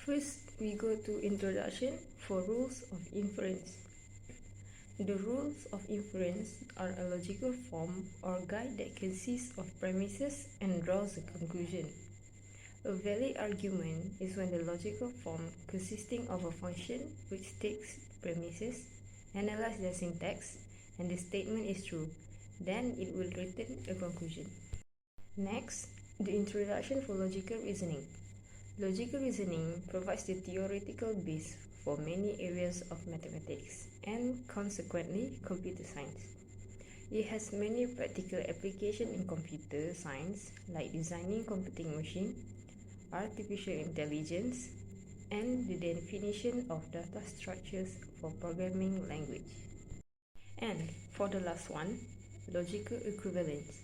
First, we go to Introduction for Rules of Inference. The rules of inference are a logical form or guide that consists of premises and draws a conclusion. A valid argument is when the logical form consisting of a function which takes premises, analyzes their syntax, and the statement is true, then it will return a conclusion. Next, the introduction for logical reasoning. Logical reasoning provides the theoretical base for many areas of mathematics and consequently computer science. It has many practical applications in computer science like designing computing machines, artificial intelligence, and the definition of data structures for programming language. And for the last one, logical equivalence.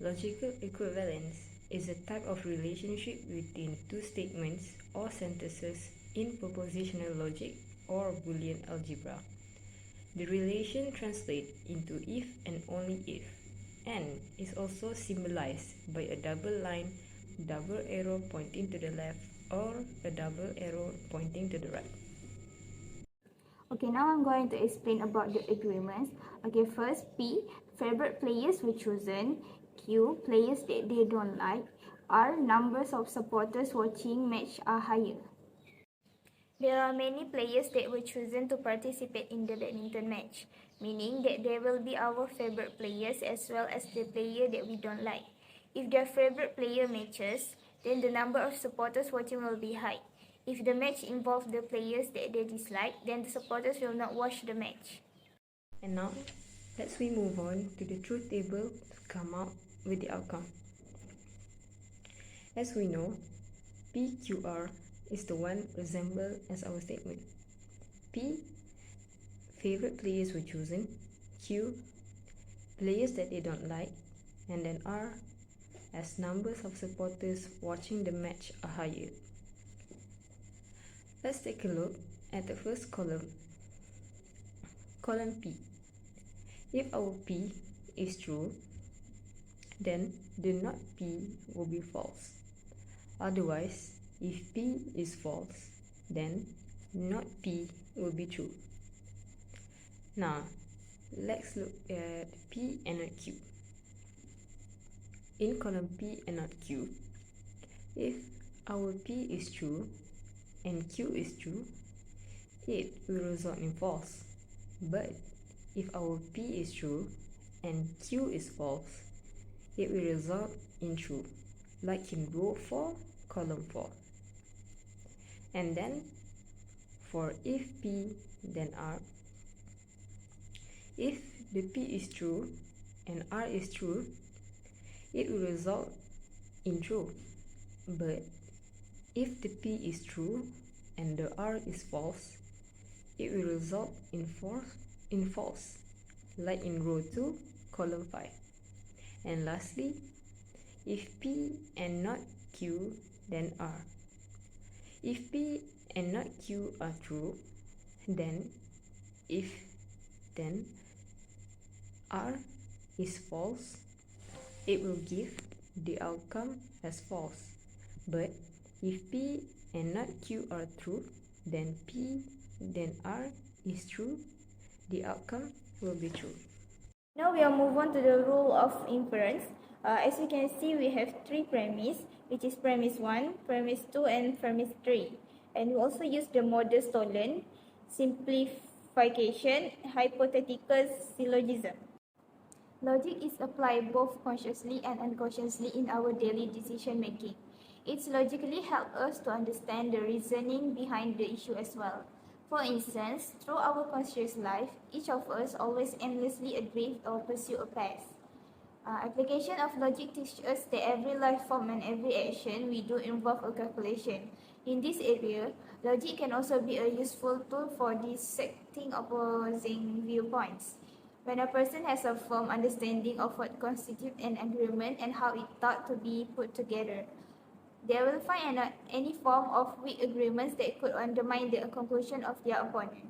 Logical equivalence is a type of relationship between two statements or sentences in propositional logic or Boolean algebra. The relation translates into if and only if, and is also symbolized by a double line, double arrow pointing to the left, or a double arrow pointing to the right. Okay, now I'm going to explain about the agreements. Okay, first P, favorite players were chosen. Q, players that they don't like. R, numbers of supporters watching match are higher. There are many players that were chosen to participate in the badminton match, meaning that there will be our favorite players as well as the player that we don't like. If their favorite player matches, then the number of supporters watching will be high. If the match involves the players that they dislike, then the supporters will not watch the match. And now, let's move on to the truth table to come out with the outcome. As we know, PQR is the one resembled as our statement. P, favorite players were chosen. Q, players that they don't like. And then R, as numbers of supporters watching the match are higher. Let's take a look at the first column. Column P. If our P is true, then the not P will be false. Otherwise, if P is false, then not P will be true. Now, let's look at P and not Q. In column P and not Q, if our P is true and Q is true, it will result in false. But if our P is true and Q is false, it will result in true, like in row 4, column 4. And then, for if P, then R. If the P is true and R is true, it will result in true. But if the P is true and the R is false, it will result in false, like in row 2, column 5. And lastly, if P and not Q, then R. If P and not Q are true, then R is false, it will give the outcome as false. But if P and not Q are true, then R is true, the outcome will be true. Now we will move on to the rule of inference. As you can see, we have three premises, which is premise 1, premise 2, and premise 3. And we also use the model stolen, simplification, hypothetical syllogism. Logic is applied both consciously and unconsciously in our daily decision making. It logically helps us to understand the reasoning behind the issue as well. For instance, through our conscious life, each of us always endlessly adrift or pursue a path. Application of logic teaches us that every life form and every action we do involve a calculation. In this area, logic can also be a useful tool for dissecting opposing viewpoints. When a person has a firm understanding of what constitutes an agreement and how it ought to be put together, they will find any form of weak agreements that could undermine the conclusion of their opponent.